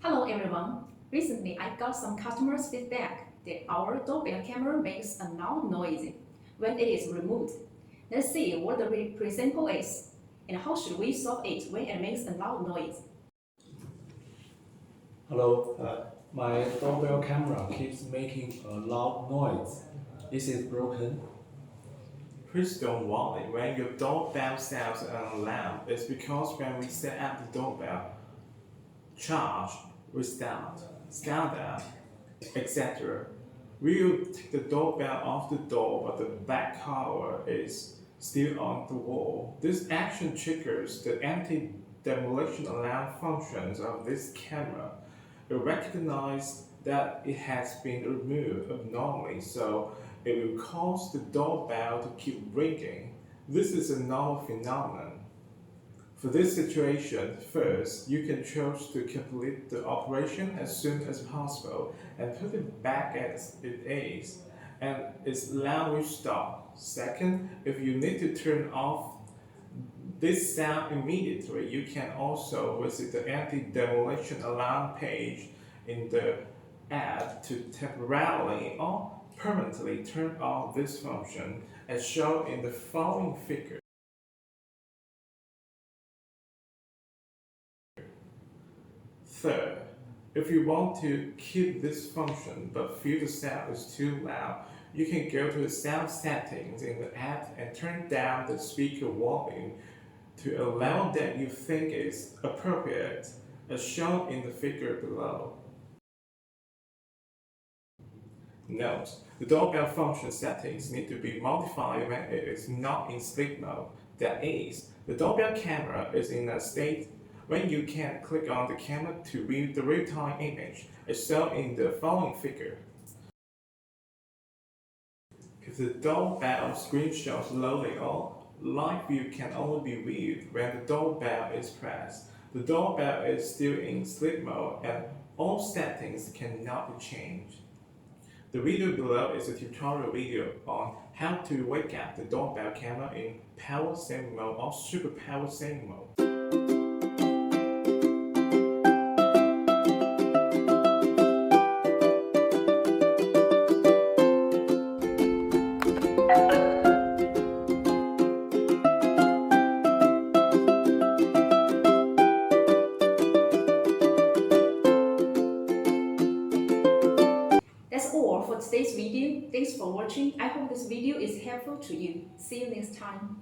Hello everyone. Recently I got some customers' feedback that our doorbell camera makes a loud noise when it is removed. Let's see what the principle is and how should we solve it when it makes a loud noise. Hello, my doorbell camera keeps making a loud noise. Is it broken? Please don't worry when your doorbell sounds an alarm. It's because when we set up the doorbell, charge, restart, standard, etc. We will take the doorbell off the door, but the back cover is still on the wall. This action triggers the anti-demolition alarm functions of this camera. It recognizes that it has been removed abnormally, so it will cause the doorbell to keep ringing. This is a normal phenomenon. For this situation, first, you can choose to complete the operation as soon as possible and put it back as it is, and it's loud restart. Second, if you need to turn off this sound immediately, you can also visit the anti-demolition alarm page in the app to temporarily or permanently turn off this function as shown in the following figure. Third, if you want to keep this function but feel the sound is too loud, you can go to the sound settings in the app and turn down the speaker volume to a level that you think is appropriate, as shown in the figure below. Note, the doorbell function settings need to be modified when it is not in sleep mode. That is, the doorbell camera is in a state when you can click on the camera to view the real-time image, as shown in the following figure. If the doorbell screen shows loading on, live view can only be viewed when the doorbell is pressed. The doorbell is still in sleep mode and all settings cannot be changed. The video below is a tutorial video on how to wake up the doorbell camera in power saving mode or super power saving mode. That's all for today's video. Thanks for watching. I hope this video is helpful to you. See you next time.